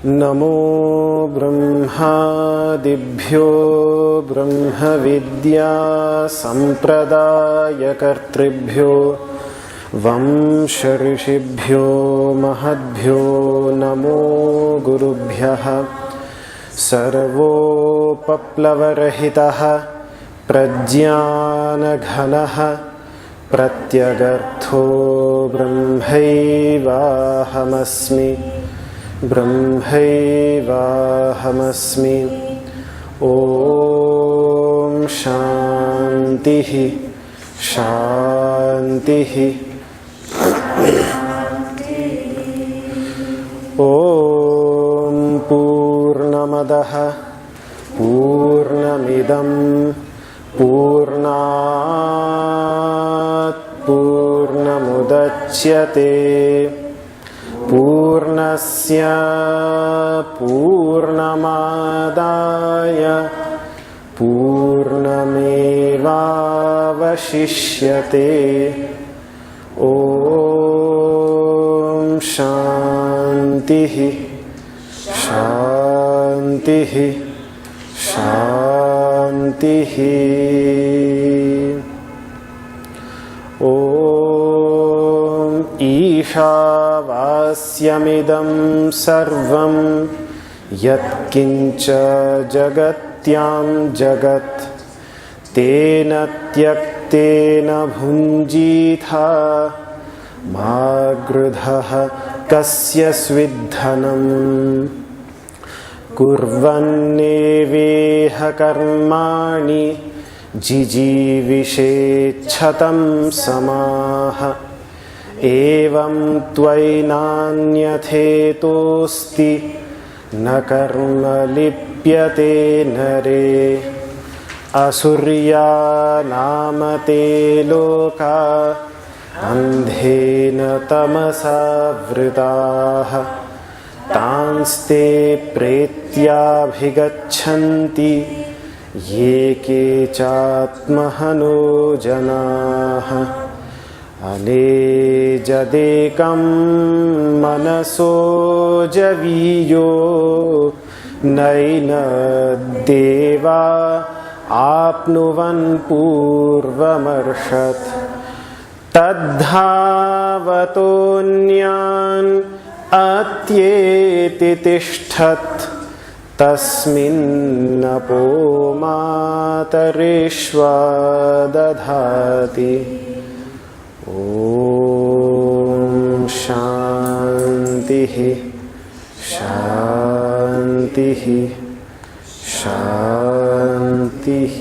नमो ब्रह्मादिभ्यो ब्रह्मविद्या संप्रदायकर्तृभ्यो वंश ऋषिभ्यो महद्भ्यो नमो गुरुभ्यः। सर्वोपप्लवरहितः प्रज्ञानघनः प्रत्यगर्थो ब्रह्मैवाहमस्मि ब्रह्मैवाहमस्मि। ॐ शान्तिः शान्तिः। ॐ पूर्णमदः पूर्णमिदं पूर्णात् पूर्णमुदच्यते पूर्णस्य पूर्णमादाय पूर्णमेवावशिष्यते। ॐ शान्तिः शान्तिः शान्तिः। ॐ ईशावास्यमिदं सर्वं यत्किञ्च जगत्यां जगत् तेन त्यक्तेन भुञ्जीथा मा गृधः कस्य स्विद्धनम्। कुर्वन्नेवेह कर्माणि जिजीविषेच्छतं समाः। एवं त्वयिनान्यथेतोऽस्ति न कर्म लिप्यते नरे। असुर्या नाम ते लोका अन्धेन तमसा वृताः तांस्ते प्रेत्याभिगच्छन्ति ये के चात्महनो जनाः। अनेजदेकं मनसो जवीयो नैन देवा आप्नुवन् पूर्वमर्षत्। तद्धावतोऽन्यान् अत्येति तिष्ठत् तस्मिन्नपो मातरिष्वा दधाति। ॐ शान्तिः शान्तिः शान्तिः।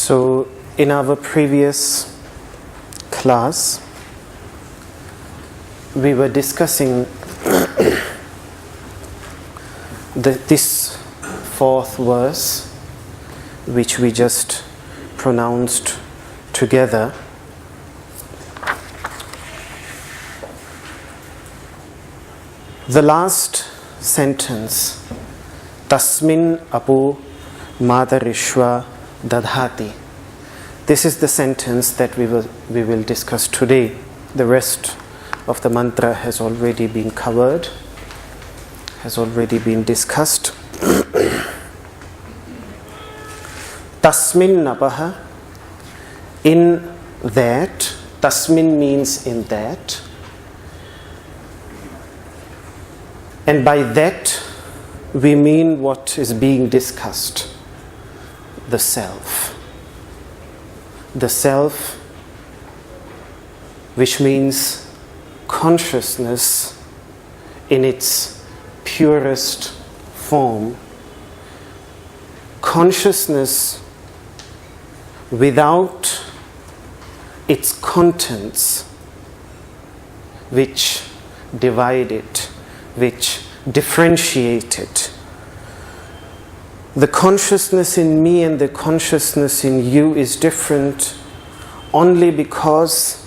So, in our previous class, we were discussing this fourth verse, which we just pronounced together. The last sentence, Tasmin apu Matarishwa dadhati. This is the sentence that we will discuss today. The rest of the mantra has already been covered has already been discussed. Tasmin napaha, in that. Tasmin means in that. And by that we mean what is being discussed. The self. The self, which means consciousness in its purest form. Consciousness without its contents, which divide it, which differentiate it. The consciousness in me and the consciousness in you is different only because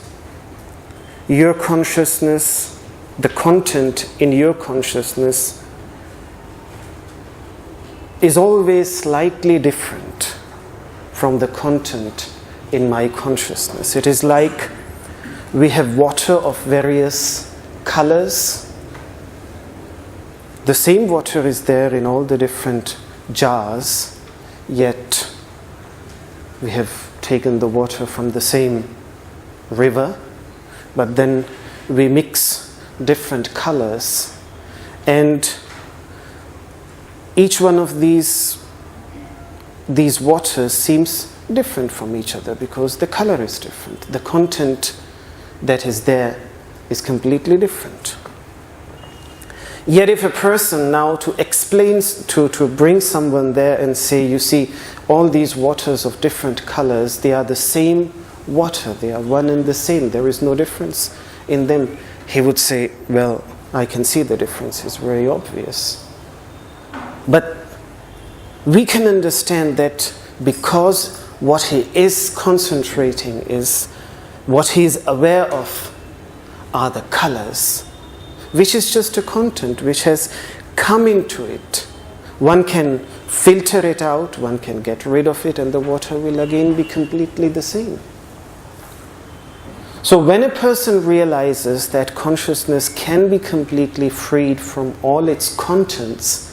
your consciousness, the content in your consciousness, is always slightly different from the content in my consciousness. It is like we have water of various colors. The same water is there in all the different jars, yet we have taken the water from the same river, but then we mix different colors, and each one of these waters seems different from each other because the color is different. The content that is there is completely different. Yet if a person now to explain, to bring someone there and say, you see, all these waters of different colors, they are the same water, they are one and the same, there is no difference in them, he would say, well, I can see the difference, it's very obvious. But we can understand that because what he is concentrating is, what he is aware of are the colors, which is just a content which has come into it. One can filter it out, one can get rid of it, and the water will again be completely the same. So when a person realizes that consciousness can be completely freed from all its contents,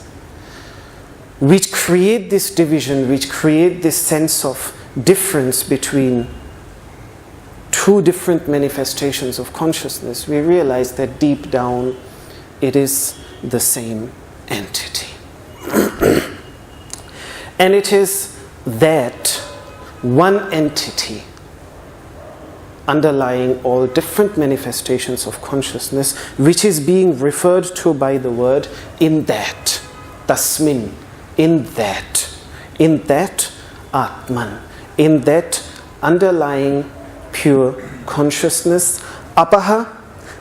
which create this division, which create this sense of difference between two different manifestations of consciousness, we realize that deep down it is the same entity. And it is that one entity underlying all different manifestations of consciousness, which is being referred to by the word in that, tasmin, in that Atman, in that underlying pure consciousness. Apaha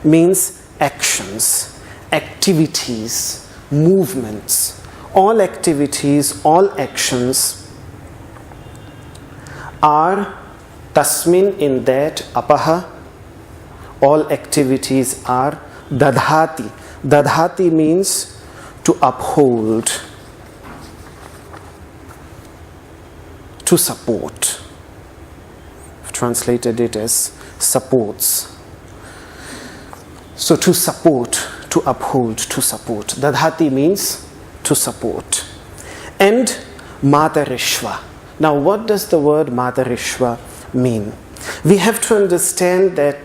means actions, activities, movements. All activities, all actions are tasmin, in that apaha. All activities are dadhati. Dadhati means to uphold, to support. I've translated it as supports. So to support, to uphold, to support. Dadhati means to support. And Matarishwa. Now what does the word Matarishwa mean? We have to understand that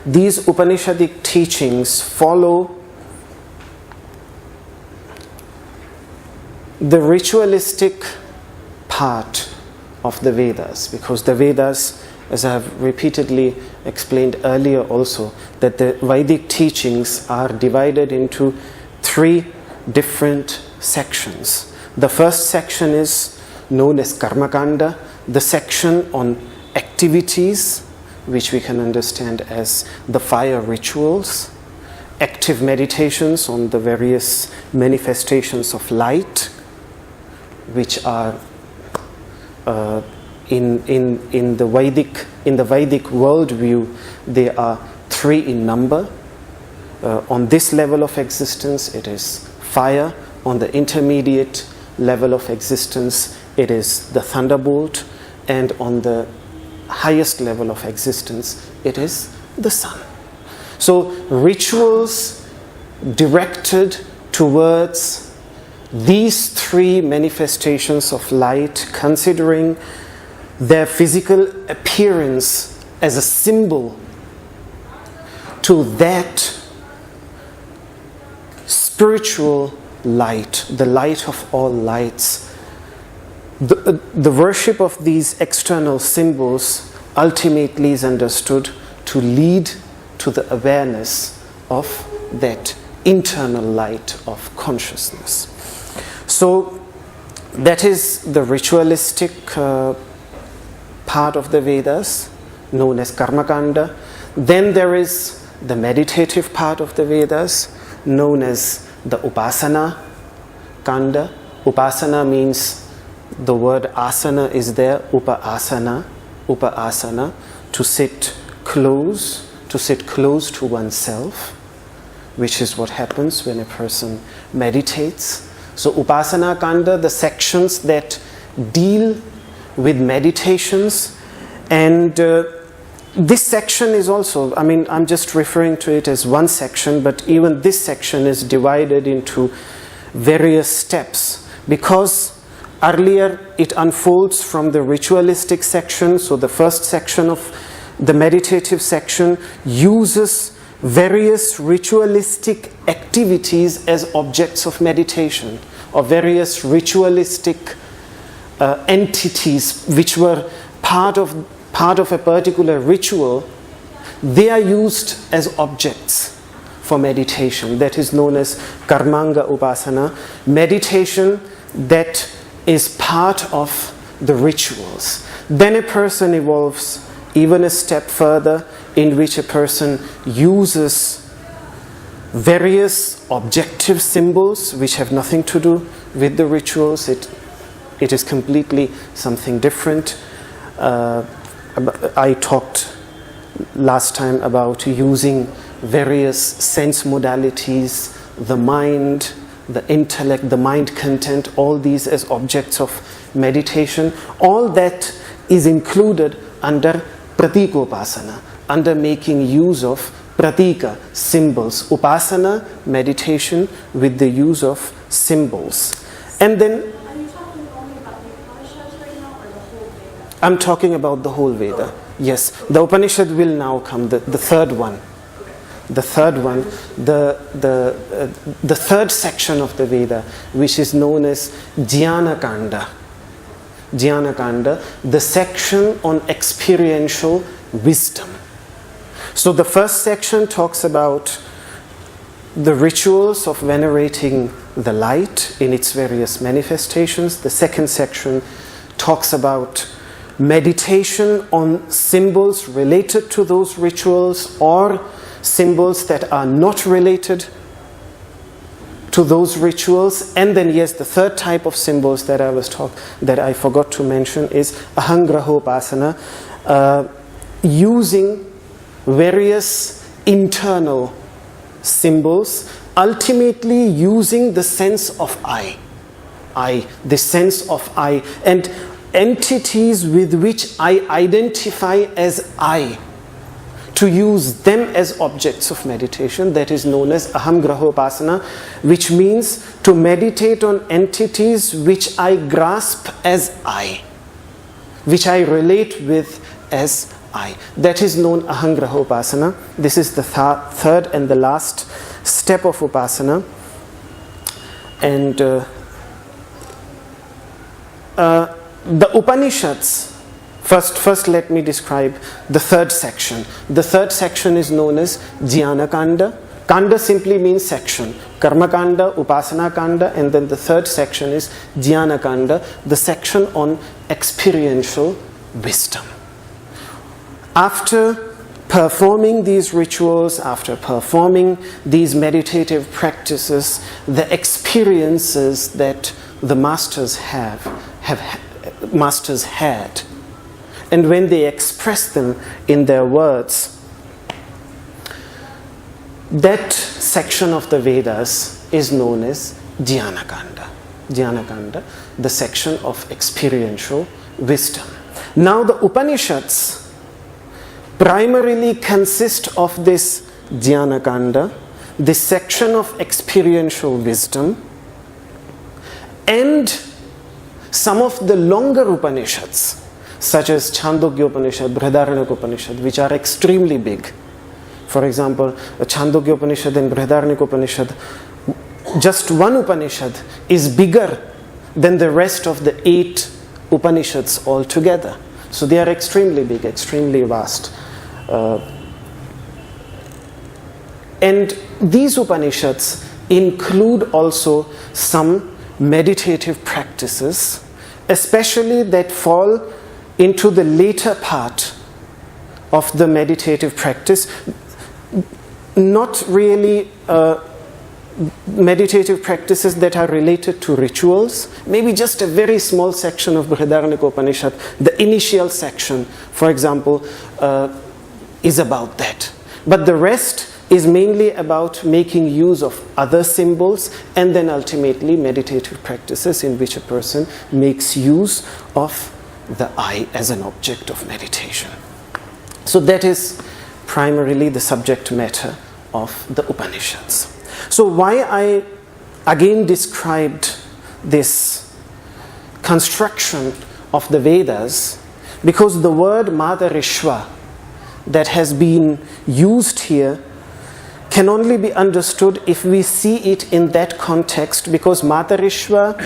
these Upanishadic teachings follow the ritualistic part of the Vedas, because the Vedas, as I have repeatedly explained earlier also, that the Vedic teachings are divided into three different sections. The first section is known as Karmakanda, the section on activities, which we can understand as the fire rituals, active meditations on the various manifestations of light, which are in the Vedic worldview, they are three in number. On this level of existence, it is fire. On the intermediate level of existence, it is the thunderbolt. And on the highest level of existence, it is the sun. So rituals directed towards these three manifestations of light, considering their physical appearance as a symbol to that spiritual light, the light of all lights. The worship of these external symbols ultimately is understood to lead to the awareness of that internal light of consciousness. So that is the ritualistic part of the Vedas, known as Karmakanda. Then there is the meditative part of the Vedas, known as the Upasana Kanda. Upasana means the word asana is there, upasana, to sit close to oneself, which is what happens when a person meditates. So Upasana Kanda, the sections that deal with meditations, and this section is also, I'm just referring to it as one section, but even this section is divided into various steps, because earlier it unfolds from the ritualistic section. So the first section of the meditative section uses various ritualistic activities as objects of meditation, or various ritualistic entities which were part of a particular ritual. They are used as objects for meditation. That is known as Karmanga Upasana, meditation that is part of the rituals. Then a person evolves even a step further, in which a person uses various objective symbols which have nothing to do with the rituals. It is completely something different. I talked last time about using various sense modalities, the mind, the intellect, the mind content, all these as objects of meditation. All that is included under Pratikopasana, under making use of pratika, symbols. Upasana, meditation with the use of symbols. And then, are you talking only about the Upanishads right now, or the whole Veda? I'm talking about the whole Veda. Yes, the Upanishad will now come, the third one. The third one, the third section of the Veda, which is known as Jnana Kanda. Jnana Kanda, the section on experiential wisdom. So the first section talks about the rituals of venerating the light in its various manifestations. The second section talks about meditation on symbols related to those rituals, or symbols that are not related to those rituals. And then, yes, the third type of symbols that I forgot to mention is Ahangrahopasana, using various internal symbols, ultimately using the sense of the sense of I, and entities with which I identify as I, to use them as objects of meditation. That is known as Ahamgrahopasana, which means to meditate on entities which I grasp as I, which I relate with as I. That is known Ahangrahopasana. This is the third and the last step of Upasana. And the Upanishads, first let me describe the third section. The third section is known as Jnana Kanda. Kanda simply means section. Karma Kanda, Upasana Kanda, and then the third section is Jnana Kanda, the section on experiential wisdom. After performing these rituals, after performing these meditative practices, the experiences that the masters had, and when they express them in their words, that section of the Vedas is known as Jnana Kanda. Jnana Kanda, the section of experiential wisdom. Now the Upanishads primarily consist of this Jnana Kanda, this section of experiential wisdom and some of the longer Upanishads, such as Chandogya Upanishad, Brihadaranyaka Upanishad, which are extremely big. For example, Chandogya Upanishad and Brihadaranyaka Upanishad, just one Upanishad is bigger than the rest of the 8 Upanishads altogether. So they are extremely big, extremely vast. And these Upanishads include also some meditative practices, especially that fall into the later part of the meditative practice. Not really meditative practices that are related to rituals, maybe just a very small section of Brihadaranyaka Upanishad, the initial section, for example, is about that. But the rest is mainly about making use of other symbols and then ultimately meditative practices in which a person makes use of the I as an object of meditation. So that is primarily the subject matter of the Upanishads. So why I again described this construction of the Vedas, because the word Matarishwa that has been used here can only be understood if we see it in that context, because Matarishwa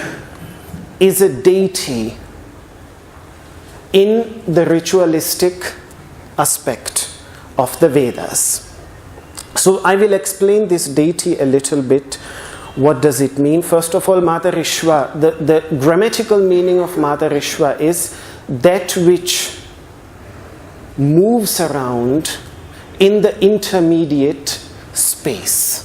is a deity in the ritualistic aspect of the Vedas. So I will explain this deity a little bit. What does it mean? First of all, Matarishwa, the grammatical meaning of Matarishwa is that which moves around in the intermediate space.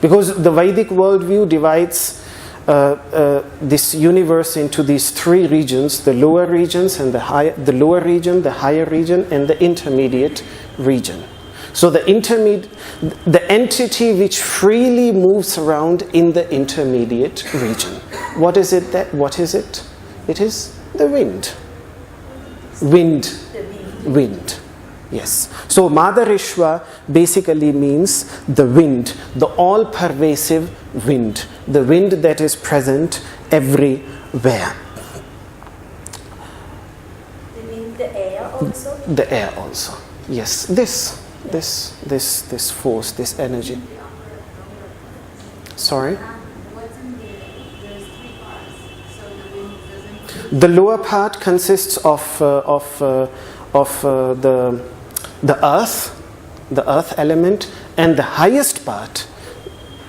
Because the Vedic worldview divides this universe into these 3 regions: the lower regions and the lower region, the higher region, and the intermediate region. So the entity which freely moves around in the intermediate region. What is it? It is the wind. Wind. Yes. So Matarishwa basically means the wind, the all-pervasive wind, the wind that is present everywhere. You mean the air also? The air also. Yes. This force, this energy. Sorry? What's in there's 3 parts, so the wind doesn't... The lower part consists of the earth element, and the highest part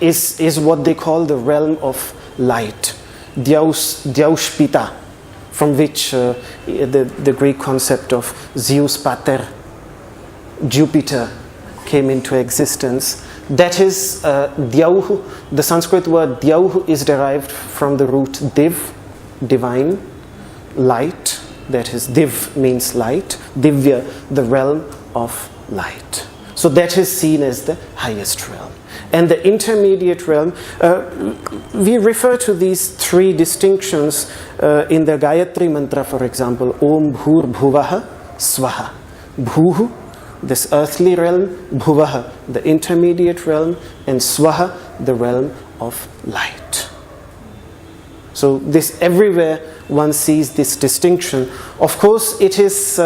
is what they call the realm of light, Dyaushpita, from which the Greek concept of Zeus Pater, Jupiter, came into existence. That is Dyauh. The Sanskrit word Dyauh is derived from the root Div, divine, light. That is, Div means light, Divya, the realm of light. So that is seen as the highest realm. And the intermediate realm, we refer to these 3 distinctions in the Gayatri Mantra, for example. Om Bhur Bhuvaha Swaha. Bhuhu, this earthly realm; Bhuvaha, the intermediate realm; and Swaha, the realm of light. So this, everywhere one sees this distinction. Of course, it is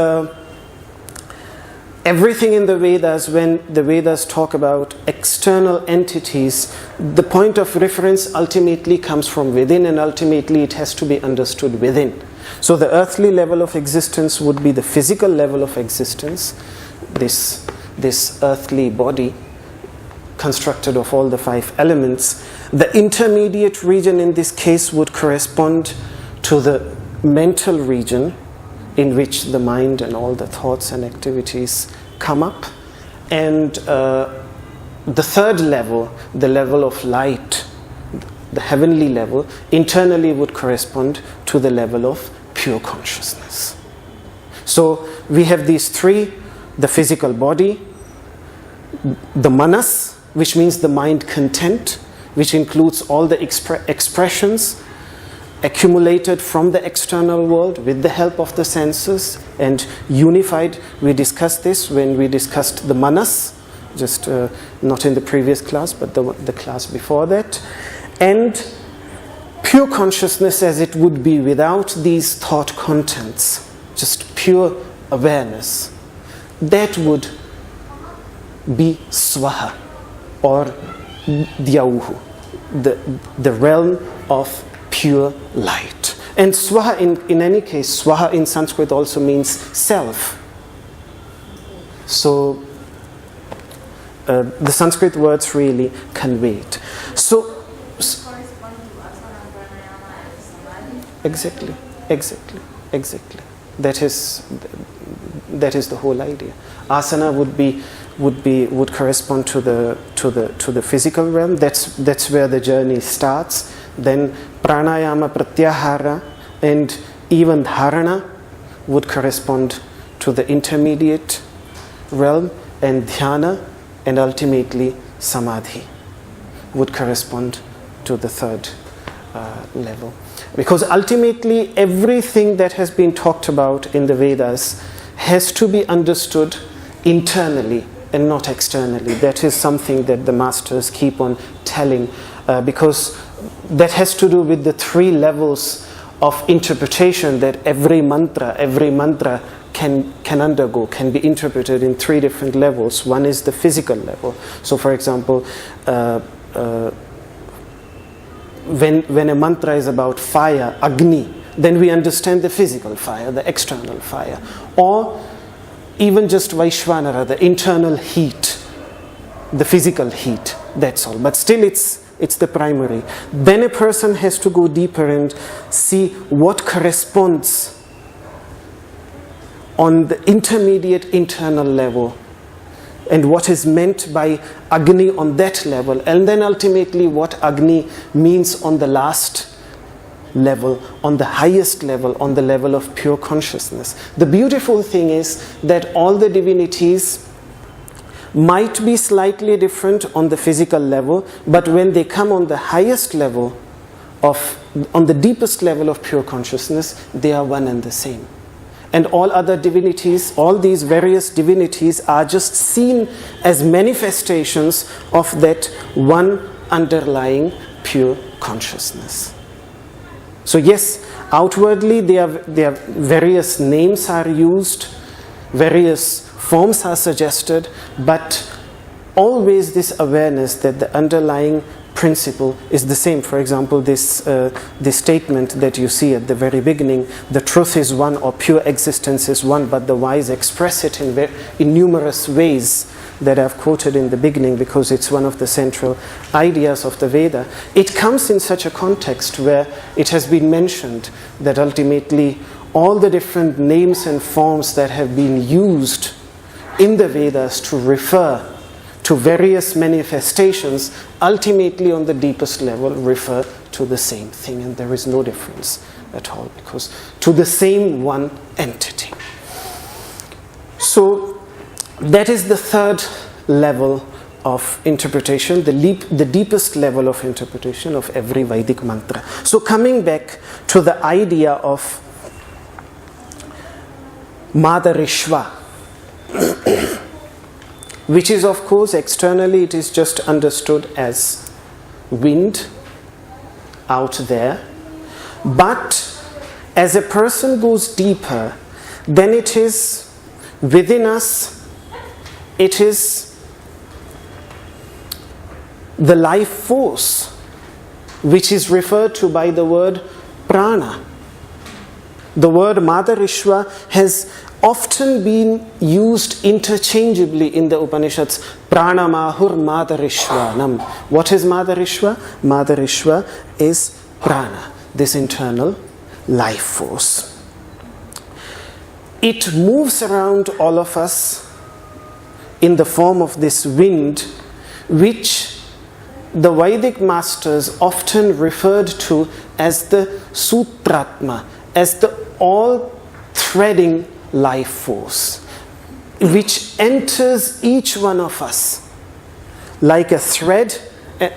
everything in the Vedas. When the Vedas talk about external entities, the point of reference ultimately comes from within, and ultimately it has to be understood within. So the earthly level of existence would be the physical level of existence, this earthly body constructed of all the 5 elements. The intermediate region in this case would correspond to the mental region, in which the mind and all the thoughts and activities come up. And the 3rd level, the level of light, the heavenly level, internally would correspond to the level of pure consciousness. So we have these 3, the physical body, the manas, which means the mind content, which includes all the expressions accumulated from the external world with the help of the senses and unified. We discussed this when we discussed the manas, just not in the previous class, but the class before that. And pure consciousness as it would be without these thought contents, just pure awareness, that would be swaha, or dyauhu, the realm of pure light. And swaha, in any case, swaha in Sanskrit also means self. So the Sanskrit words really convey it. So exactly. That is the whole idea. Asana would correspond to the physical realm. That's where the journey starts. Then pranayama, pratyahara, and even dharana would correspond to the intermediate realm, and dhyana and ultimately samadhi would correspond to the third level. Because ultimately everything that has been talked about in the Vedas has to be understood internally and not externally. That is something that the masters keep on telling, because that has to do with the three levels of interpretation that every mantra can undergo, can be interpreted in three different levels. One is the physical level. So for example, when a mantra is about fire, Agni, then we understand the physical fire, the external fire. Or even just Vaishvanara, the internal heat, the physical heat, that's all. But still it's the primary. Then a person has to go deeper and see what corresponds on the intermediate internal level, and what is meant by Agni on that level, and then ultimately what Agni means on the last level, on the highest level, on the level of pure consciousness. The beautiful thing is that all the divinities might be slightly different on the physical level, but when they come on the highest level on the deepest level of pure consciousness, they are one and the same. And all other divinities, all these various divinities are just seen as manifestations of that one underlying pure consciousness. So yes, outwardly there are various names are used, various forms are suggested, but always this awareness that the underlying principle is the same. For example, this statement that you see at the very beginning, the truth is one, or pure existence is one, but the wise express it in numerous ways that I've quoted in the beginning, because it's one of the central ideas of the Veda. It comes in such a context where it has been mentioned that ultimately all the different names and forms that have been used in the Vedas to refer to various manifestations, ultimately on the deepest level refer to the same thing, and there is no difference at all, because to the same one entity. So that is the third level of interpretation, the deepest level of interpretation of every Vedic mantra. So coming back to the idea of Matarishwa, which is, of course, externally it is just understood as wind out there. But as a person goes deeper, then it is within us, it is the life force, which is referred to by the word prana. The word Matarishwa has often been used interchangeably in the Upanishads. Pranamahur Matarishwanam. What is Matarishwa? Matarishwa is prana, this internal life force. It moves around all of us in the form of this wind, which the Vedic masters often referred to as the Sutratma, as the all-threading life force, which enters each one of us like a thread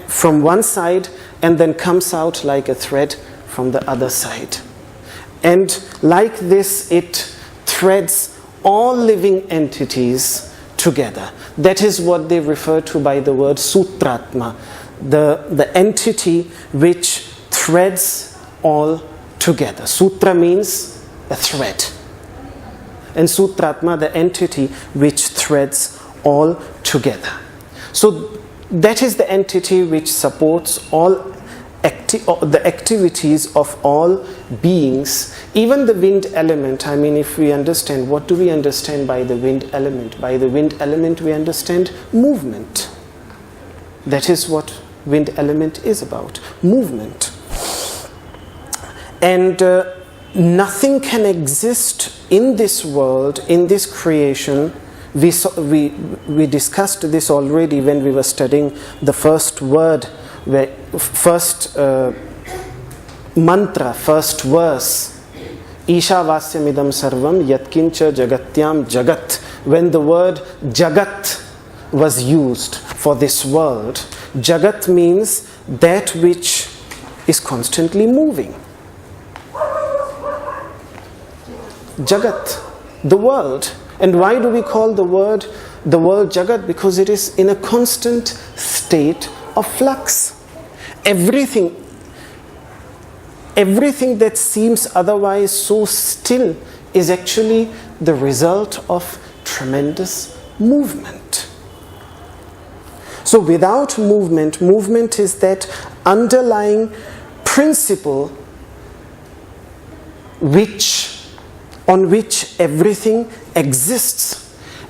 from one side and then comes out like a thread from the other side. And like this, it threads all living entities together. That is what they refer to by the word Sutratma, the entity which threads all together. Sutra means a thread. And Sutratma, the entity which threads all together. So that is the entity which supports all the activities of all beings. Even the wind element, I mean, if we understand, what do we understand by the wind element? By the wind element we understand movement. That is what wind element is about, movement. And nothing can exist in this world, in this creation. We discussed this already when we were studying the first word, first mantra, first verse. Ishavasya midam sarvam yatkincha jagatyam jagat. When the word jagat was used for this world, jagat means that which is constantly moving. Jagat, the world. And why do we call the world Jagat? Because it is in a constant state of flux. Everything that seems otherwise so still is actually the result of tremendous movement. So without movement is that underlying principle on which everything exists.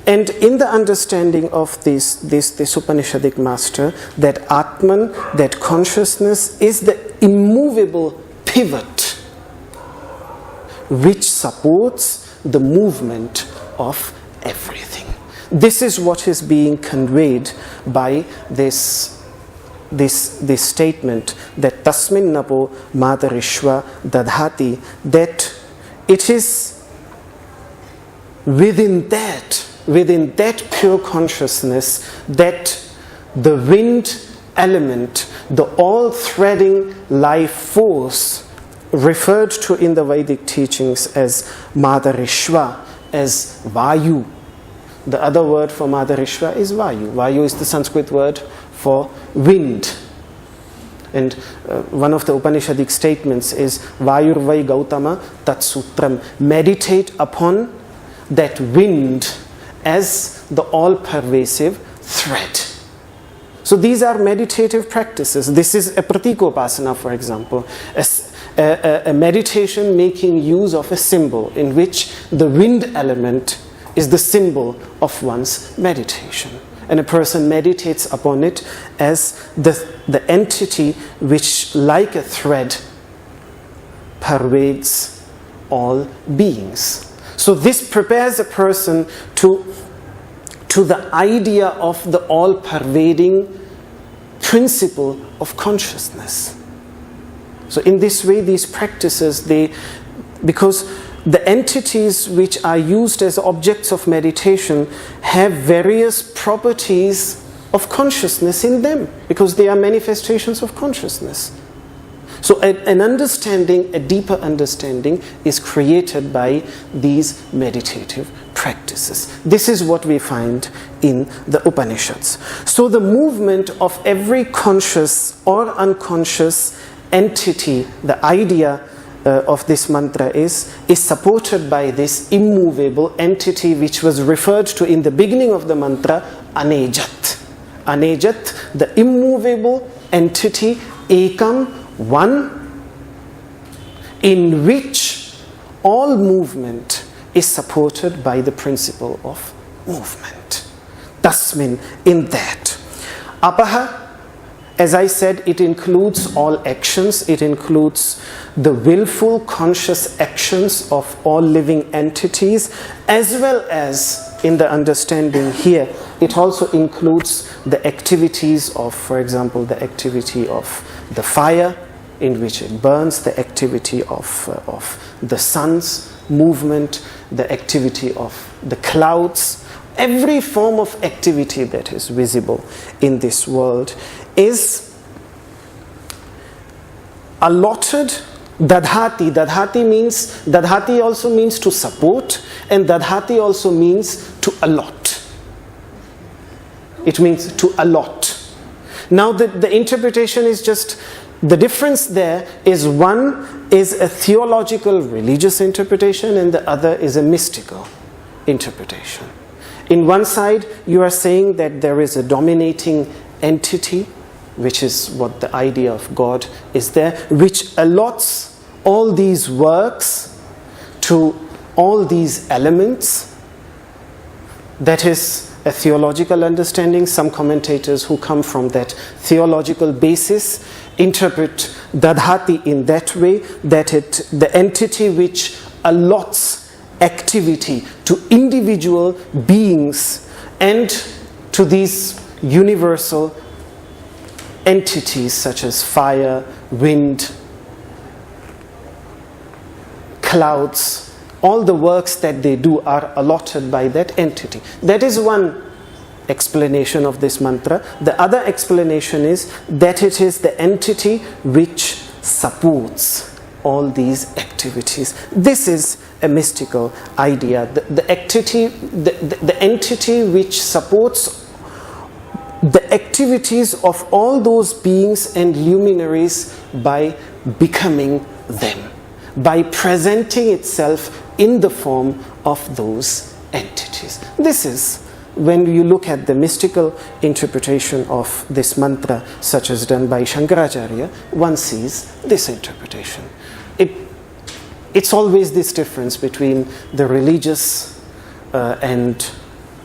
And in the understanding of this Upanishadic master, that Atman, that consciousness, is the immovable pivot which supports the movement of everything. This is what is being conveyed by this statement, that Tasmin Napo Matarishwa Dadhati, that it is within that pure consciousness that the wind element, the all-threading life force, referred to in the Vedic teachings as Matarishwa, as Vayu. The other word for Matarishwa is Vayu. Vayu is the Sanskrit word for wind. And one of the Upanishadic statements is Vayurvai Gautama Tat Sutram. Meditate upon that wind as the all-pervasive thread. So these are meditative practices. This is a pratikopasana, for example, a meditation making use of a symbol in which the wind element is the symbol of one's meditation. And a person meditates upon it as the entity which, like a thread, pervades all beings. So this prepares a person to the idea of the all-pervading principle of consciousness. So in this way, these practices, because the entities which are used as objects of meditation have various properties of consciousness in them, because they are manifestations of consciousness. So an understanding, a deeper understanding, is created by these meditative practices. This is what we find in the Upanishads. So the movement of every conscious or unconscious entity, the idea of this mantra is supported by this immovable entity which was referred to in the beginning of the mantra, Anejat. Anejat, the immovable entity, Ekam, one, in which all movement is supported by the principle of movement. Tasmin, in that. Apaha, as I said, it includes all actions. It includes the willful, conscious actions of all living entities, as well as, in the understanding here, it also includes the activities of, for example, the activity of the fire, in which it burns, the activity of the sun's movement, the activity of the clouds. Every form of activity that is visible in this world is allotted dadhati. Dadhati also means to support, and dadhati also means to allot. It means to allot. Now the interpretation is just, the difference there is one is a theological religious interpretation and the other is a mystical interpretation. In one side you are saying that there is a dominating entity, which is what the idea of God is there, which allots all these works to all these elements. That is a theological understanding. Some commentators who come from that theological basis interpret Dadhati in that way, that the entity which allots activity to individual beings and to these universal entities such as fire, wind, clouds. All the works that they do are allotted by that entity. That is one explanation of this mantra. The other explanation is that it is the entity which supports all these activities. This is a mystical idea. The entity which supports the activities of all those beings and luminaries by becoming them, by presenting itself in the form of those entities. This is, when you look at the mystical interpretation of this mantra, such as done by Shankaracharya, one sees this interpretation. It's always this difference between the religious and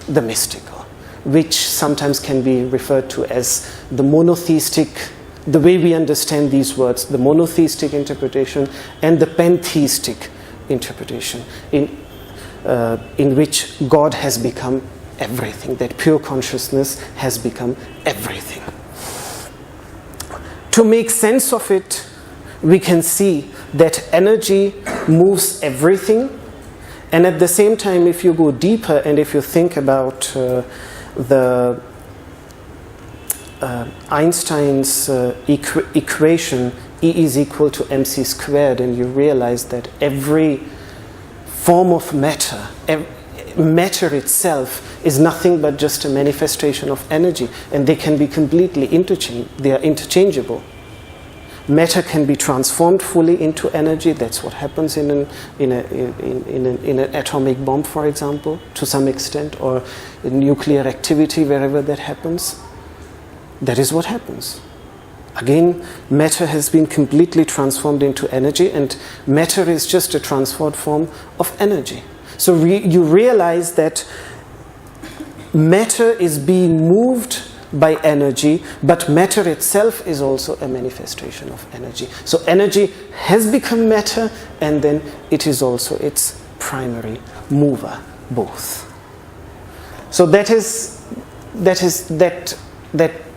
the mystical, which sometimes can be referred to as the monotheistic, the way we understand these words, the monotheistic interpretation and the pantheistic interpretation, in which God has become everything, that pure consciousness has become everything. To make sense of it, we can see that energy moves everything, and at the same time, if you go deeper and if you think about the Einstein's equation, E is equal to mc squared, and you realize that every form of matter, matter itself is nothing but just a manifestation of energy, and they can be completely they are interchangeable. Matter can be transformed fully into energy. That's what happens in an atomic bomb, for example, to some extent, or in nuclear activity, wherever that happens. That is what happens. Again, matter has been completely transformed into energy, and matter is just a transformed form of energy. So you realize that matter is being moved by energy, but matter itself is also a manifestation of energy. So energy has become matter, and then it is also its primary mover, both. So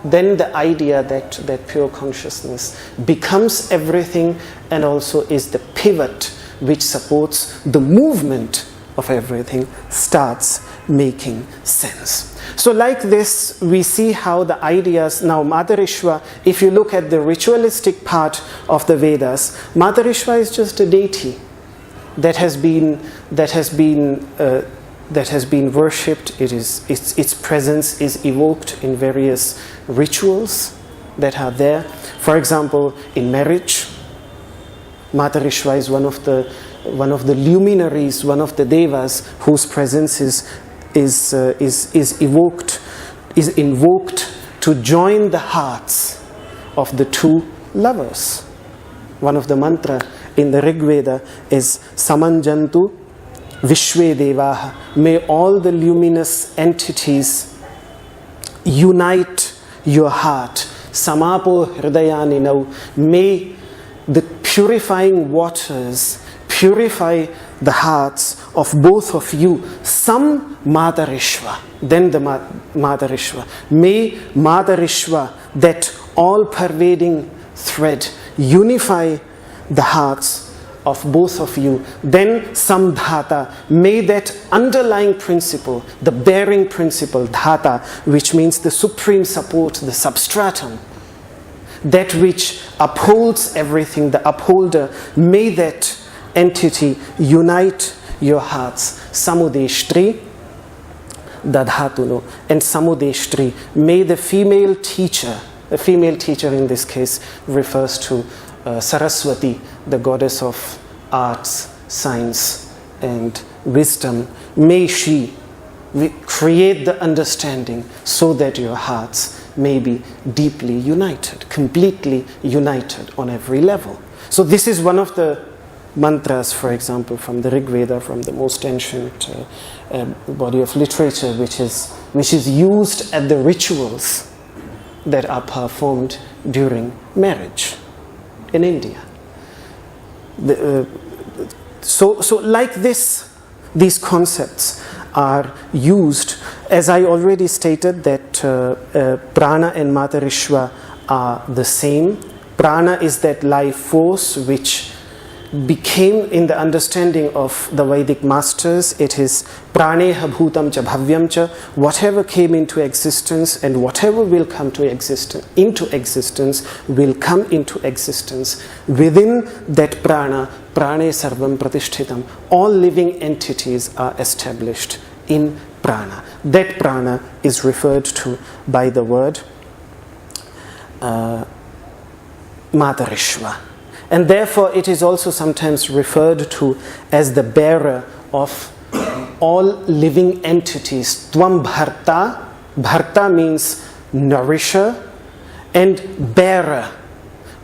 then the idea that pure consciousness becomes everything and also is the pivot which supports the movement of everything starts making sense. So like this, we see how the ideas, now Matarishwa, if you look at the ritualistic part of the Vedas, Matarishwa is just a deity that has been worshipped. Its presence is evoked in various rituals that are there. For example, in marriage, Matarishwa is one of the luminaries, one of the devas whose presence is invoked to join the hearts of the two lovers. One of the mantra in the Rig Veda is Samanjantu Vishwe Devaha. May all the luminous entities unite your heart. Samapo Hridayani. Now, may the purifying waters purify the hearts of both of you. Some Matarishwa, then the Matarishwa. May Matarishwa, that all-pervading thread, unify the hearts of both of you. Then Samdhata, may that underlying principle, the bearing principle, dhata, which means the supreme support, the substratum, that which upholds everything, the upholder, may that entity unite your hearts. Samudeshtri, dadhatuno, and samudeshtri. May the female teacher in this case refers to Saraswati, the goddess of arts, science, and wisdom. May she create the understanding so that your hearts may be deeply united, completely united on every level. So this is one of the mantras, for example, from the Rig Veda, from the most ancient body of literature, which is used at the rituals that are performed during marriage in India. So like this, these concepts are used, as I already stated, that prana and Matarishwa are the same. Prana is that life force which became, in the understanding of the Vedic masters, it is praneha bhutam cha bhavyam cha, whatever came into existence and whatever will come into existence will come into existence within that prana. Prane sarvam pratishthitam. All living entities are established in prana. That prana is referred to by the word Matarishwa. And therefore it is also sometimes referred to as the bearer of all living entities. Tvam bharta. Bharta means nourisher, and bearer.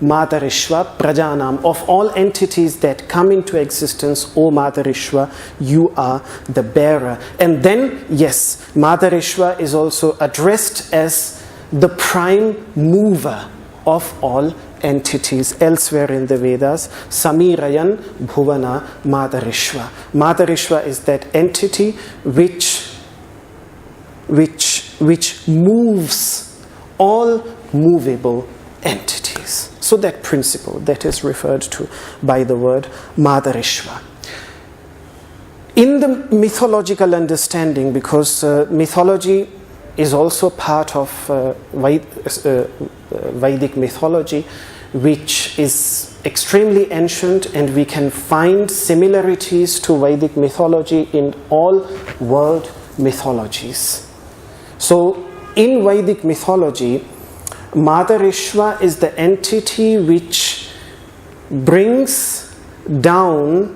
Matarishwa prajanam. Of all entities that come into existence, O Matarishwa, you are the bearer. And then, yes, Matarishwa is also addressed as the prime mover of all entities. Elsewhere in the Vedas, Samirayan Bhuvana Matarishwa. Matarishwa is that entity which moves all movable entities. So that principle that is referred to by the word Matarishwa. In the mythological understanding, because mythology is also part of Vedic mythology, which is extremely ancient, and we can find similarities to Vedic mythology in all world mythologies. So in Vedic mythology, Matarishwa is the entity which brings down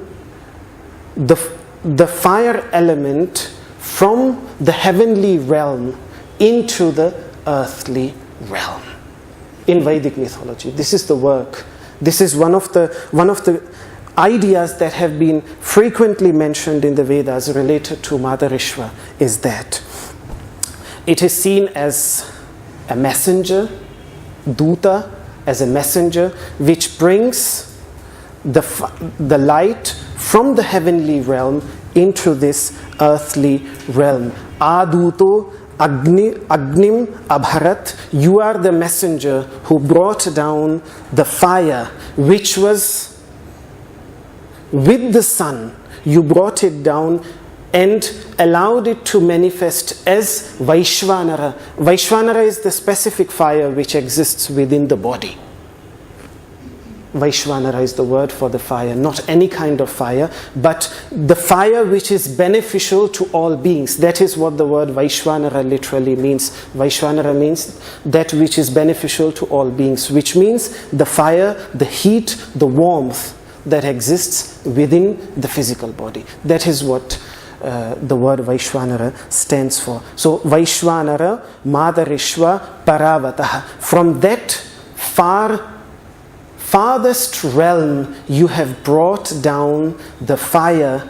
the fire element from the heavenly realm into the earthly realm. In Vedic mythology, this is the work. This is one of the ideas that have been frequently mentioned in the Vedas related to Matarishwa, is that it is seen as a messenger, Duta, as a messenger which brings the light from the heavenly realm into this earthly realm. Aduto Agnim Abharat, you are the messenger who brought down the fire which was with the sun. You brought it down and allowed it to manifest as Vaishvanara. Vaishvanara is the specific fire which exists within the body. Vaishvanara is the word for the fire, not any kind of fire, but the fire which is beneficial to all beings. That is what the word Vaishvanara literally means. Vaishvanara means that which is beneficial to all beings, which means the fire, the heat, the warmth that exists within the physical body. That is what the word Vaishvanara stands for. So Vaishvanara, Matarishwa, Paravataha. From that farthest realm you have brought down the fire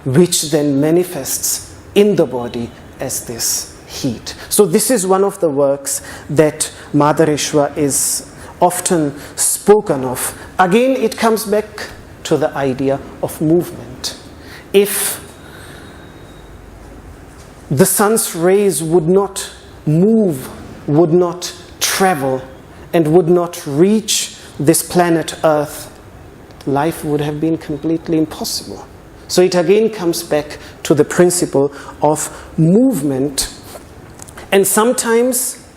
which then manifests in the body as this heat. So this is one of the works that Matarishwa is often spoken of. Again, it comes back to the idea of movement. If the sun's rays would not move, would not travel, and would not reach this planet Earth, life would have been completely impossible. So it again comes back to the principle of movement. And sometimes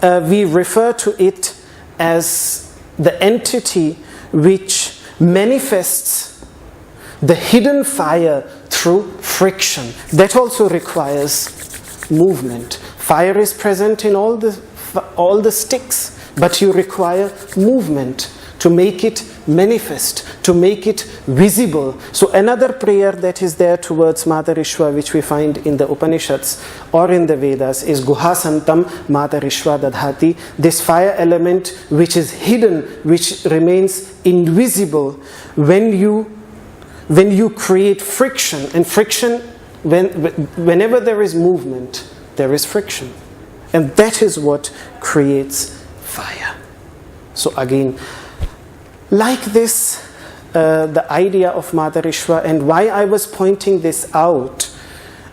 we refer to it as the entity which manifests the hidden fire through friction. That also requires movement. Fire is present in all the sticks, but you require movement to make it manifest, to make it visible. So another prayer that is there towards Matarishwa, which we find in the Upanishads or in the Vedas, is Guhasantam Matarishwa Dadhati. This fire element which is hidden, which remains invisible when you create friction. And friction, whenever there is movement, there is friction. And that is what creates fire. So again, like this, the idea of Matarishwa, and why I was pointing this out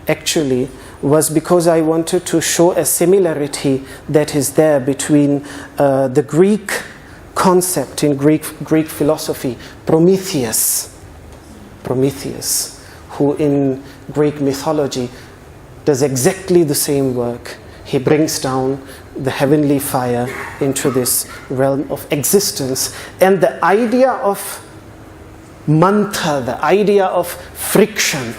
actually was because I wanted to show a similarity that is there between the Greek concept in Greek philosophy, Prometheus, who in Greek mythology does exactly the same work. He brings down the heavenly fire into this realm of existence. And the idea of mantha, the idea of friction,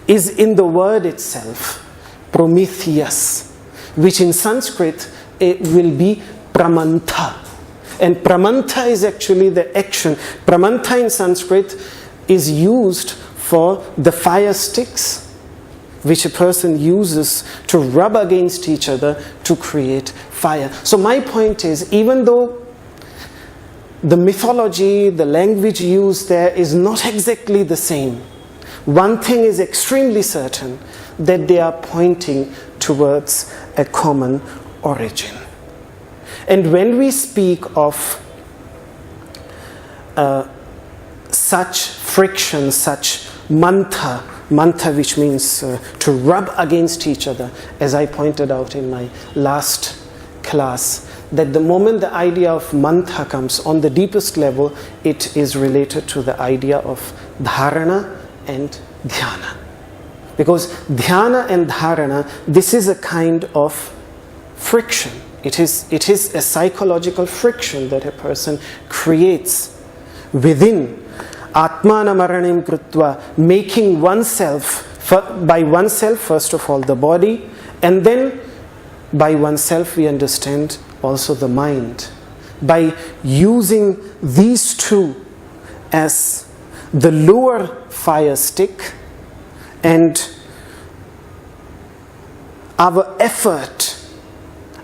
is in the word itself, Prometheus, which in Sanskrit it will be pramantha. And pramantha is actually the action. Pramantha in Sanskrit is used for the fire sticks, which a person uses to rub against each other to create fire. So my point is, even though the mythology, the language used there is not exactly the same, one thing is extremely certain, that they are pointing towards a common origin. And when we speak of such friction, such mantha which means to rub against each other, as I pointed out in my last class, that the moment the idea of mantha comes on the deepest level, it is related to the idea of dharana and dhyana. Because dhyana and dharana, this is a kind of friction. It is a psychological friction that a person creates within. Atmana maranim krutva, making oneself, by oneself first of all the body, and then by oneself we understand also the mind. By using these two as the lower fire stick, and our effort,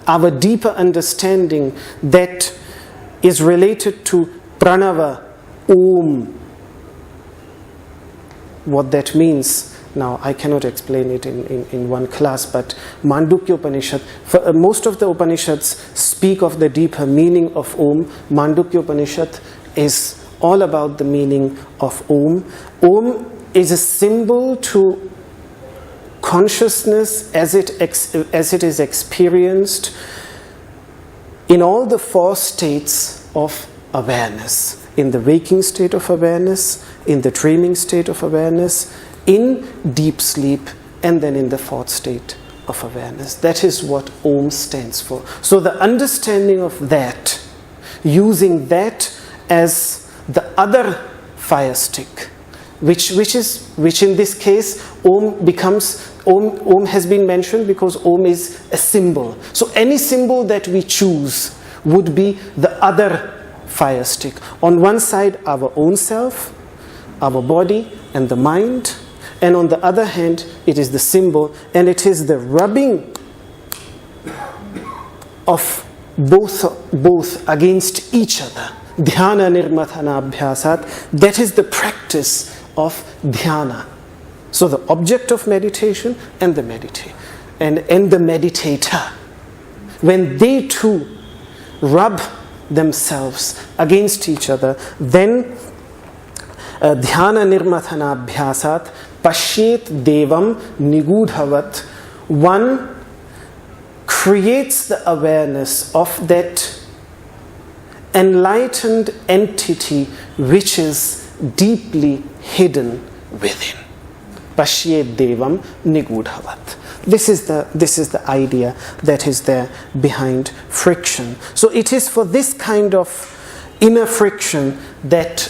our deeper understanding that is related to pranava, om. What that means, now I cannot explain it in one class, but Mandukya Upanishad, most of the Upanishads speak of the deeper meaning of Om. Mandukya Upanishad is all about the meaning of Om. Om is a symbol to consciousness as it is experienced in all the four states of awareness. In the waking state of awareness, in the dreaming state of awareness, in deep sleep, and then in the fourth state of awareness. That is what Om stands for. So the understanding of that, using that as the other fire stick, which in this case Om becomes, Om has been mentioned because Om is a symbol. So any symbol that we choose would be the other fire stick. On one side, our own self, our body and the mind, and on the other hand, it is the symbol, and it is the rubbing of both against each other. Dhyana nirmathana abhyasat, that is the practice of dhyana. So the object of meditation and the meditate, and the meditator, when they too rub themselves against each other, then dhyana nirmathana abhyasat pashyet devam nigudhavat, one creates the awareness of that enlightened entity which is deeply hidden within. Pashyet devam nigudhavat. This is the idea that is there behind friction. So it is for this kind of inner friction that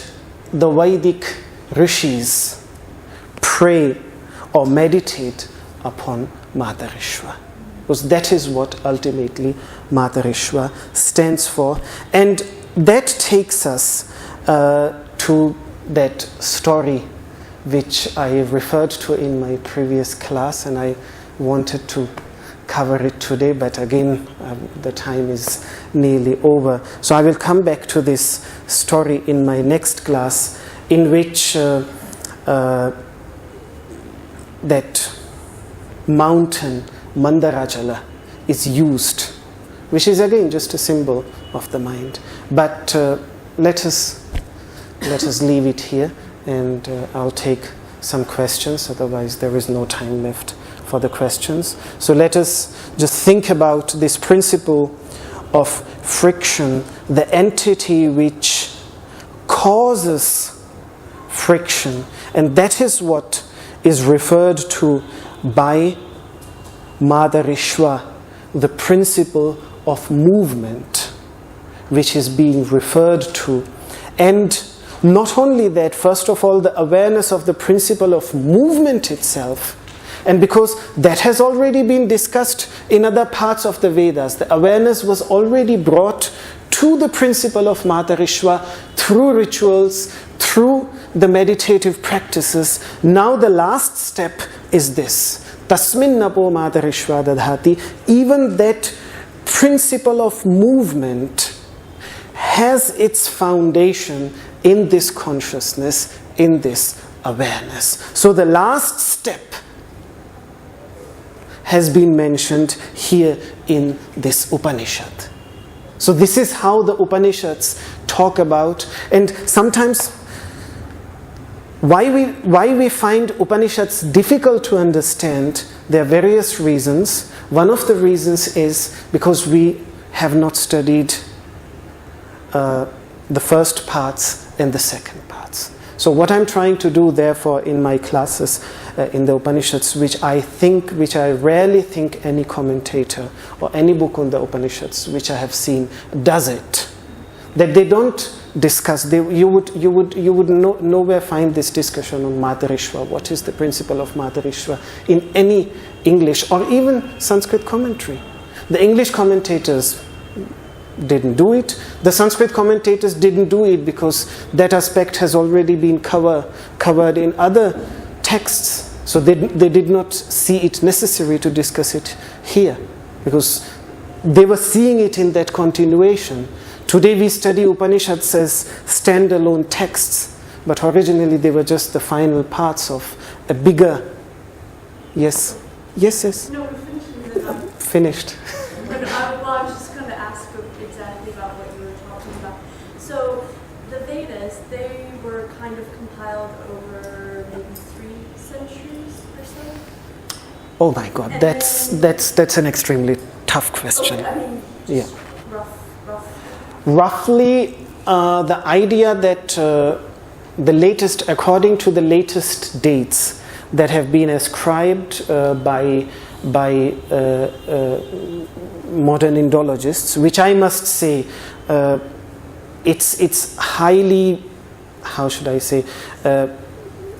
the Vedic rishis pray or meditate upon Matarishwa. Because that is what ultimately Matarishwa stands for. And that takes us to that story which I referred to in my previous class, and I wanted to cover it today, but again the time is nearly over. So I will come back to this story in my next class, in which that mountain Mandarachala is used, which is again just a symbol of the mind. But let us leave it here, and I'll take some questions, otherwise there is no time left for the questions. So let us just think about this principle of friction, the entity which causes friction, and that is what is referred to by Matarishwa, the principle of movement, which is being referred to. And not only that, first of all, the awareness of the principle of movement itself. And because that has already been discussed in other parts of the Vedas, the awareness was already brought to the principle of Matarishwa through rituals, through the meditative practices. Now the last step is this. Tasmin napo Matarishwa dadhati. Even that principle of movement has its foundation in this consciousness, in this awareness. So the last step has been mentioned here in this Upanishad. So this is how the Upanishads talk about, and sometimes why we find Upanishads difficult to understand, there are various reasons. One of the reasons is because we have not studied the first parts and the second parts. So what I'm trying to do, therefore, in my classes in the Upanishads, which I rarely think any commentator or any book on the Upanishads which I have seen does it, that they don't discuss. You would nowhere find this discussion on Matarishwa. What is the principle of Matarishwa in any English or even Sanskrit commentary? The English commentators didn't do it. The Sanskrit commentators didn't do it because that aspect has already been covered in other texts. So they did not see it necessary to discuss it here, because they were seeing it in that continuation. Today we study Upanishads as standalone texts, but originally they were just the final parts of a bigger... Yes? Yes? No, we're finished. Finished. I was just going to ask exactly about what you were talking about. So the Vedas, they were kind of compiled over maybe 3 centuries or so? Oh my God, And that's an extremely tough question. Okay, I mean, Yeah. rough. Roughly, the idea that according to the latest dates that have been ascribed by modern Indologists, which I must say, it's highly, how should I say,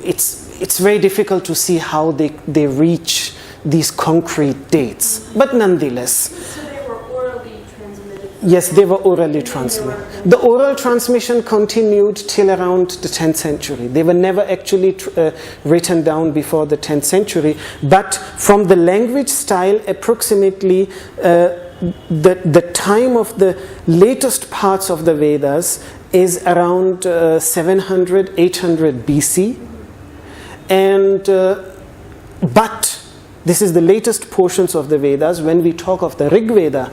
it's very difficult to see how they reach these concrete dates, but nonetheless. So they were orally transmitted? Yes, they were orally transmitted. The oral transmission continued till around the 10th century. They were never actually written down before the 10th century, but from the language style, approximately the time of the latest parts of the Vedas is around 700, 800 BC. And but this is the latest portions of the Vedas. When we talk of the Rig Veda,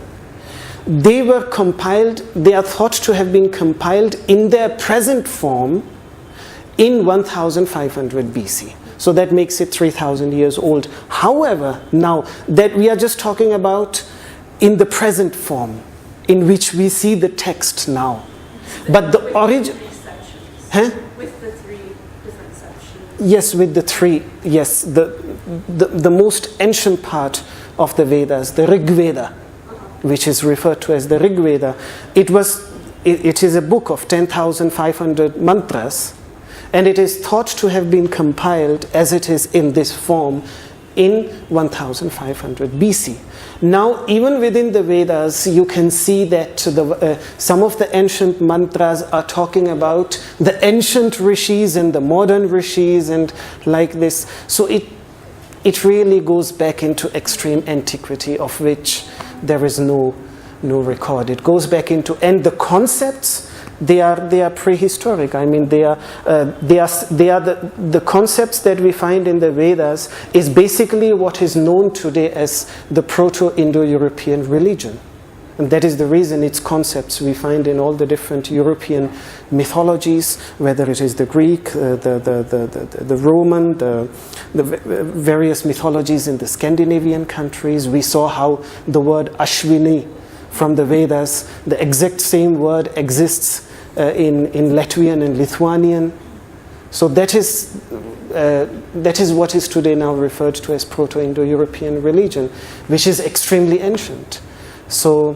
they are thought to have been compiled in their present form in 1500 BC. So that makes it 3000 years old. However, now that we are just talking about in the present form in which we see the text now. But the origin... With the 3 different sections. Yes, with the 3. Yes, the most ancient part of the Vedas, the Rig Veda, which is referred to as the Rig Veda. It is a book of 10,500 mantras, and it is thought to have been compiled as it is in this form in 1500 BC. Now, even within the Vedas, you can see that some of the ancient mantras are talking about the ancient rishis and the modern rishis and like this. So it really goes back into extreme antiquity, of which there is no record. It goes back into, and the concepts, they are prehistoric. I mean, they are the concepts that we find in the Vedas is basically what is known today as the Proto-Indo-European religion. And that is the reason its concepts we find in all the different European mythologies, whether it is the Greek, the Roman, the various mythologies in the Scandinavian countries. We saw how the word Ashvini from the Vedas, the exact same word exists in Latvian and Lithuanian. So that is what is today now referred to as Proto-Indo-European religion, which is extremely ancient. So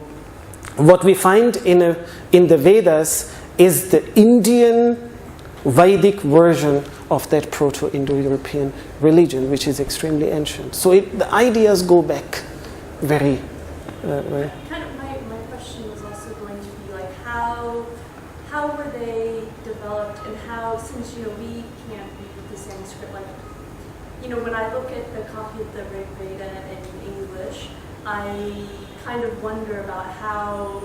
what we find in the Vedas is the Indian Vedic version of that Proto-Indo-European religion, which is extremely ancient. So the ideas go back very... Kind of my question was also going to be like how were they developed, and how, since we can't read the Sanskrit, like when I look at the copy of the Rig Veda in English, I kind of wonder about how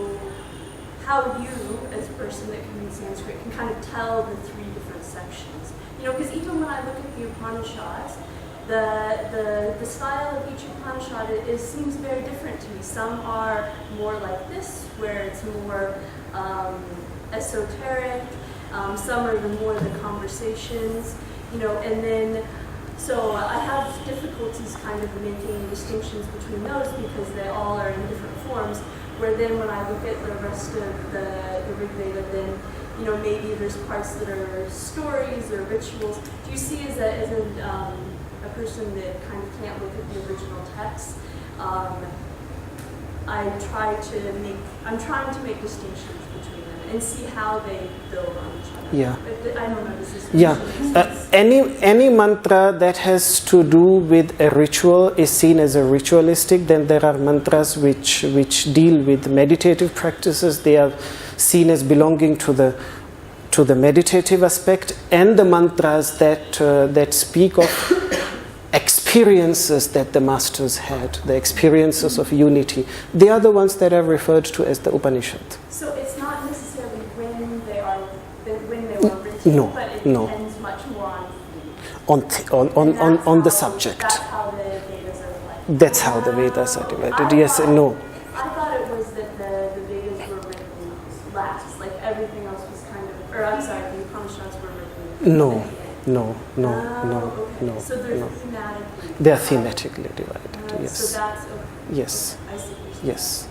you, as a person that can read Sanskrit, can kind of tell the three different sections. Because even when I look at the Upanishads, the style of each Upanishad seems very different to me. Some are more like this, where it's more esoteric. Some are even more the conversations, and then. So I have difficulties kind of making distinctions between those because they all are in different forms, where then when I look at the rest of the Rig Veda, then maybe there's parts that are stories or rituals. Do you see as a person that kind of can't look at the original text, I'm trying to make distinctions between them and see how they build on each other. Yeah. I don't know, this is... Yeah. Any mantra that has to do with a ritual is seen as a ritualistic. Then there are mantras which deal with meditative practices. They are seen as belonging to the meditative aspect, and the mantras that speak of experiences that the masters had, the experiences of unity. They are the ones that are referred to as the Upanishad. So it's not necessarily when they were written, no, but it no. depends much more on the subject. That's how the Vedas are divided. That's how the Vedas are divided. Yes and no. I thought it was that the Vedas were written last, like everything else was kind of, or I'm sorry, the Upanishads were written. No. Okay. So they're thematically. They are thematically divided. Yes. So that's okay. Yes. I see. Yes.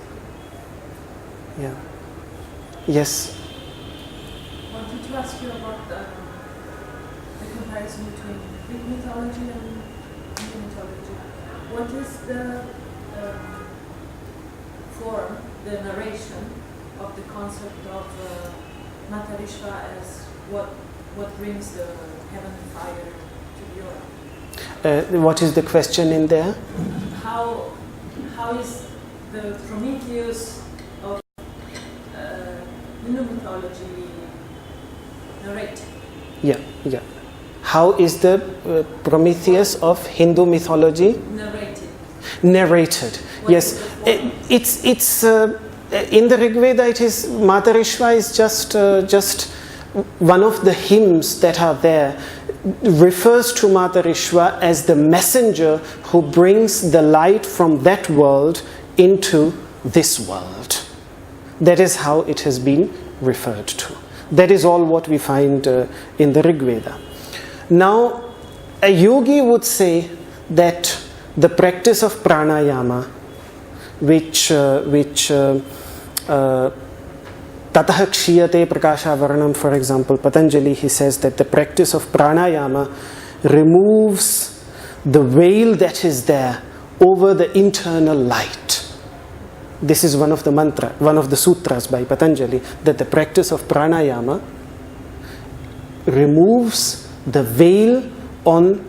Yeah. Yes. I wanted to ask you about the comparison between Greek mythology and Hindu mythology. What is the form, the narration of the concept of Matarishwa as what brings the heavenly fire to the earth? What is the question in there? How is the Prometheus of Hindu mythology narrated? Yeah. How is the Prometheus of Hindu mythology narrated? Yes, it's in the Rig Veda. It is Matarishwa is just one of the hymns that are there. Refers to Matarishwa as the messenger who brings the light from that world into this world. That is how it has been referred to. That is all what we find in the Rig Veda. Now, a yogi would say that the practice of pranayama, which Tatah Kshiyate Prakasha Varnam, for example, Patanjali, he says that the practice of pranayama removes the veil that is there over the internal light. This is one of the sutras by Patanjali, that the practice of pranayama removes the veil on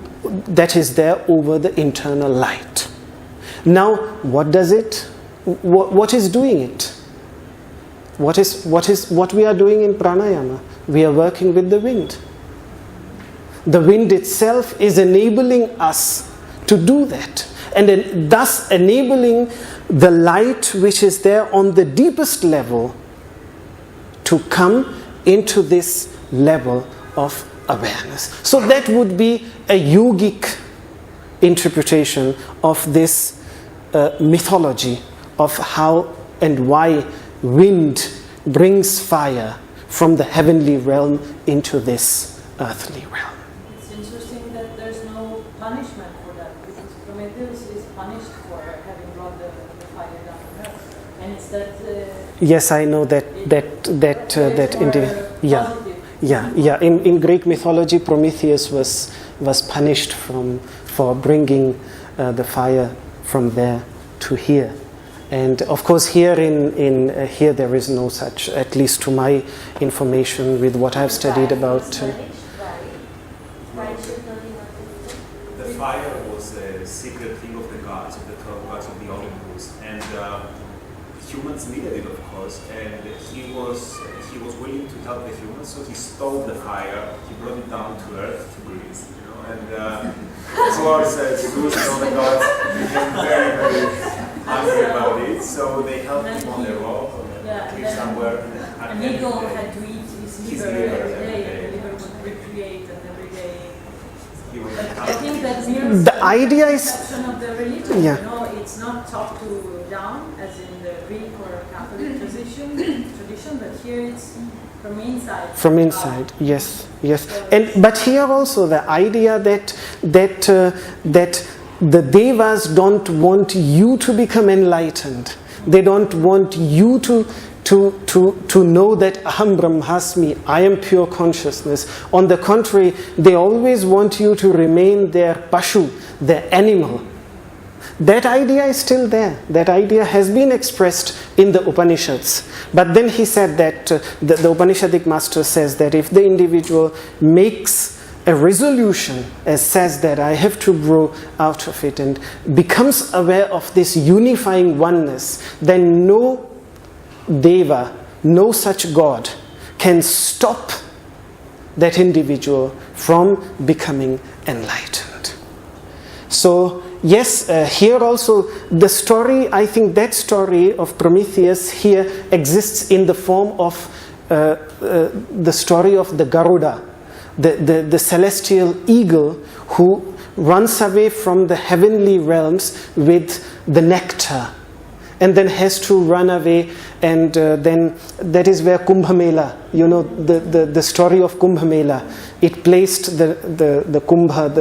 that is there over the internal light. Now, what does it? What is doing it? What we are doing in pranayama? We are working with the wind. The wind itself is enabling us to do that, and then thus enabling the light which is there on the deepest level to come into this level of awareness. So that would be a yogic interpretation of this mythology of how and why wind brings fire from the heavenly realm into this earthly realm. It's interesting that there's no punishment for that, because Prometheus is punished for having brought the fire down on earth, and it's that. Yes, I know that indeed. Yeah. In Greek mythology, Prometheus was punished for bringing the fire from there to here. And of course, here here there is no such, at least to my information, with what I've studied about. The fire was a secret thing of the gods, of the 12 gods of the Olympus, and humans needed it, of course. And he was willing to help the humans, so he stole the fire. He brought it down to earth, to Greece, and towards Zeus and all the gods became very, very angry about it, so they helped him on the rock, on a tree somewhere. An eagle had to eat his liver every day, and the liver would recreate, and every day. I think that's the idea is conception of the religion. Yeah. You know, it's not top to down, as in the Greek or Catholic tradition, but here it's from inside. From inside, yes. But here also the idea that the devas don't want you to become enlightened. They don't want you to know that aham brahmasmi, I am pure consciousness. On the contrary, they always want you to remain their pashu, their animal. That idea is still there. That idea has been expressed in the Upanishads. But then he said that the Upanishadic master says that if the individual makes a resolution, as says that I have to grow out of it, and becomes aware of this unifying oneness, then no deva, no such god can stop that individual from becoming enlightened. So yes, here also the story, I think that story of Prometheus here exists in the form of the story of the Garuda, the celestial eagle who runs away from the heavenly realms with the nectar, and then has to run away, and then that is where Kumbh Mela, the story of Kumbh Mela, it placed the kumbha,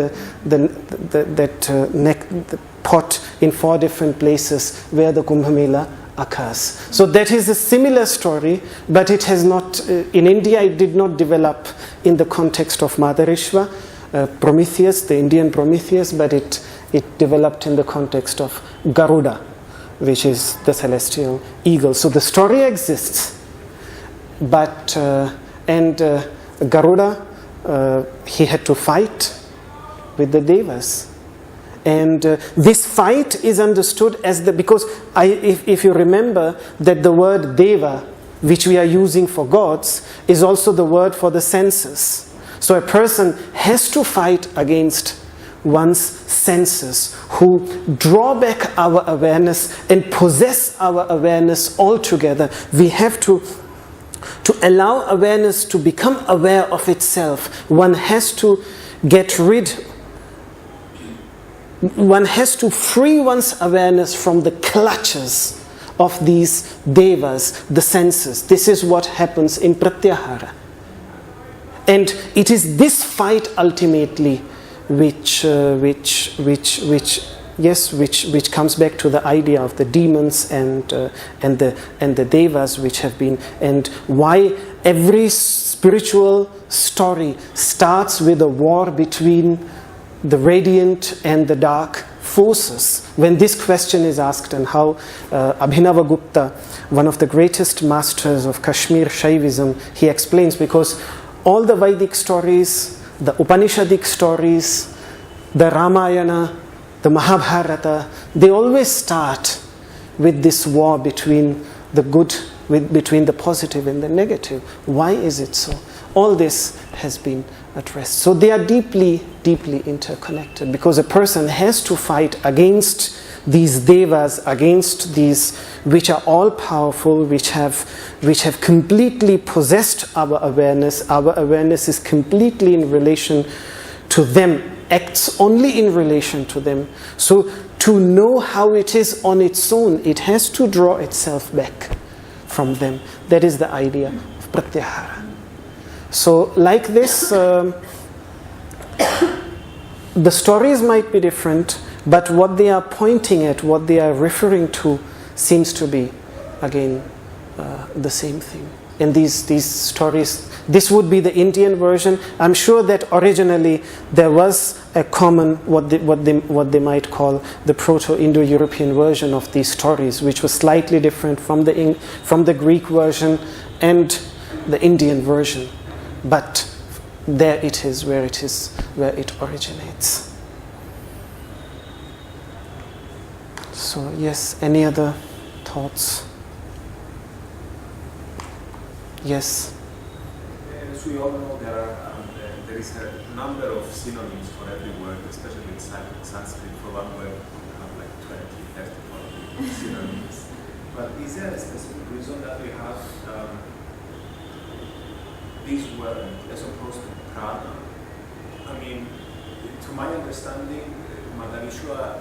the pot in 4 different places where the Kumbh Mela occurs. So that is a similar story, but it has not, in India it did not develop in the context of Matarishwa, Prometheus, the Indian Prometheus, but it developed in the context of Garuda, which is the celestial eagle. So the story exists, but Garuda, he had to fight with the devas. And this fight is understood as because if you remember that the word deva, which we are using for gods, is also the word for the senses. So a person has to fight against one's senses, who draw back our awareness and possess our awareness altogether. We have to allow awareness to become aware of itself. One has to free one's awareness from the clutches of these devas, the senses. This is what happens in pratyahara. And it is this fight ultimately which comes back to the idea of the demons and the devas which have been, and why every spiritual story starts with a war between the radiant and the dark forces. When this question is asked, and how Abhinavagupta, one of the greatest masters of Kashmir Shaivism, he explains, because all the Vedic stories, the Upanishadic stories, the Ramayana, the Mahabharata, they always start with this war between the good, between the positive and the negative. Why is it so? All this has been addressed. So they are deeply, deeply interconnected, because a person has to fight against these devas, against these which are all powerful, which have completely possessed our awareness. Our awareness is completely in relation to them, acts only in relation to them. So to know how it is on its own, it has to draw itself back from them. That is the idea of pratyahara. So like this, the stories might be different, but what they are pointing at, what they are referring to, seems to be, again, the same thing. And these stories, this would be the Indian version. I'm sure that originally there was a common, what they might call the Proto-Indo-European version of these stories, which was slightly different from the Greek version and the Indian version. But there it is, where it originates. So yes, any other thoughts? Yes. As we all know, there is a number of synonyms for every word, especially in Sanskrit. For one word, we have like 20, 30 synonyms. But is there a specific reason that we have this word as opposed to prana? I mean, to my understanding, Matarishwa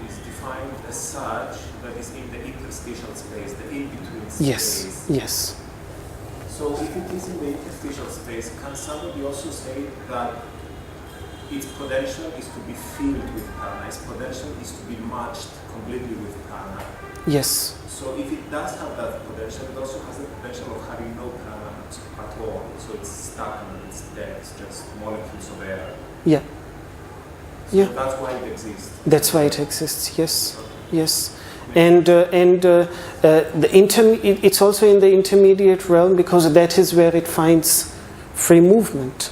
is defined as such that is in the interstitial space, the in-between space. Yes. So if it is in the interstitial space, can somebody also say that its potential is to be filled with prana, its potential is to be matched completely with prana? Yes. So if it does have that potential, it also has the potential of having no prana at all. So it's stagnant, it's dead, it's just molecules of air. Yeah. So yeah. That's why it exists. That's why it exists. Yes. Okay. Yes. And it's also in the intermediate realm, because that is where it finds free movement.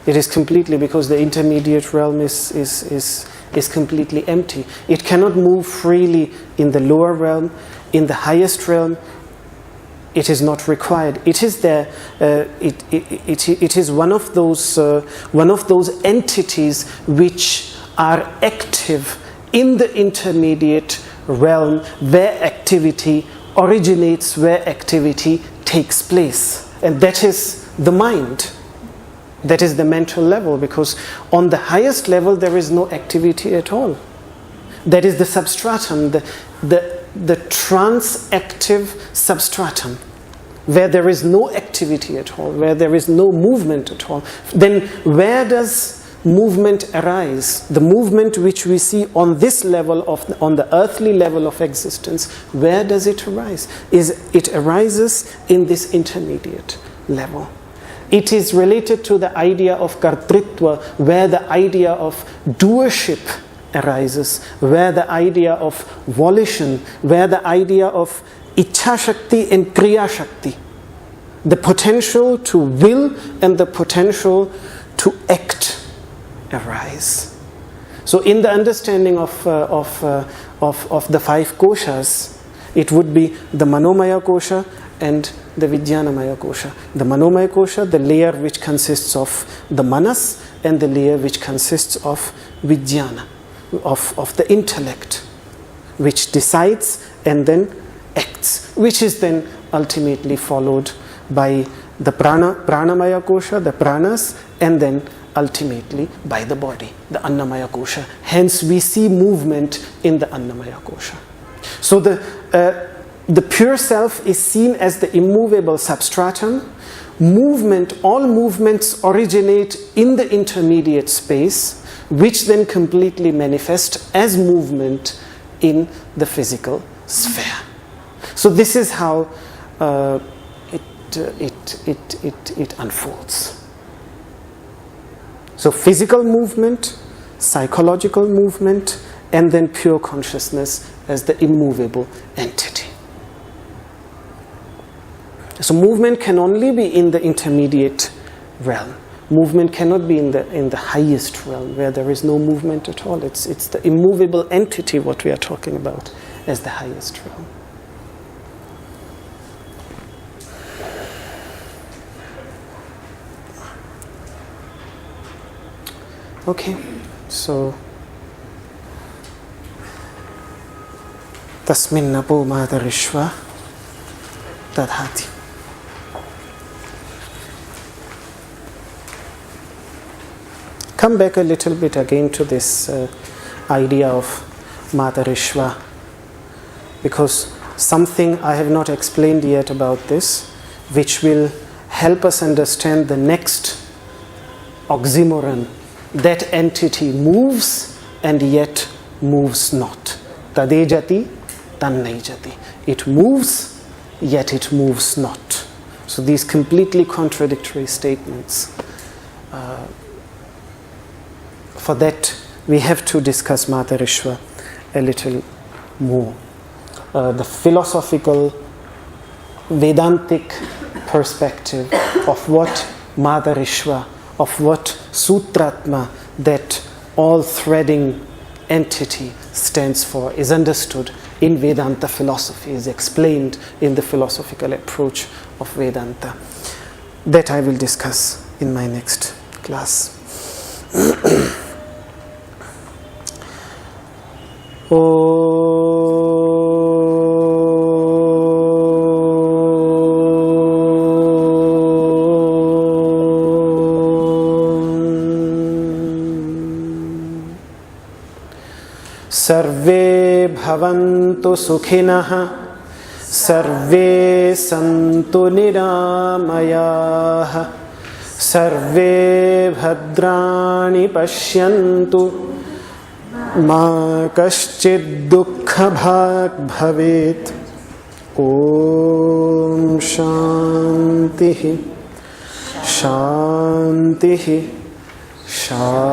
It is completely, because the intermediate realm is completely empty. It cannot move freely in the lower realm. In the highest realm, it is not required. It is there. It is one of those entities which are active in the intermediate realm, where activity originates, where activity takes place. And that is the mind. That is the mental level, because on the highest level there is no activity at all. That is the substratum, the trans-active substratum, where there is no activity at all, where there is no movement at all. Then where does movement arise? The movement which we see on this level, on the earthly level of existence, where does it arise? It arises in this intermediate level. It is related to the idea of kartritva, where the idea of doership arises, where the idea of volition, where the idea of ichha shakti and kriya shakti, the potential to will and the potential to act arise. So in the understanding of the five koshas, it would be the manomaya kosha and the vijnanamaya kosha. The manomaya kosha, the layer which consists of the manas, and the layer which consists of vijnana, of the intellect, which decides and then acts, which is then ultimately followed by the pranamaya kosha, the pranas, and then ultimately by the body, the annamaya kosha. Hence we see movement in the annamaya kosha. So the pure self is seen as the immovable substratum. All movements originate in the intermediate space, which then completely manifest as movement in the physical sphere. So this is how it unfolds. So physical movement, psychological movement, and then pure consciousness as the immovable entity. So movement can only be in the intermediate realm. movement cannot be in the highest realm where there is no movement at all. It's the immovable entity what we are talking about as the highest realm. Okay, so Tasmin Napo Matarishwa Tadhati. Come back a little bit again to this idea of Matarishwa, because something I have not explained yet about this, which will help us understand the next oxymoron. That entity moves and yet moves not. Tade jati, tannai jati. It moves, yet it moves not. So these completely contradictory statements. For that, we have to discuss Matarishwa a little more. The philosophical, Vedantic perspective of what Matarishwa, of what Sutratma, that all-threading entity stands for, is understood in Vedanta philosophy, is explained in the philosophical approach of Vedanta. That I will discuss in my next class. Sarve bhavantu sukhinah, sarve santu niramayah, sarve bhadrani pashyantu, ma kaschid dukkha bhag bhavet. Om Shantihi Shantihi Shantihi.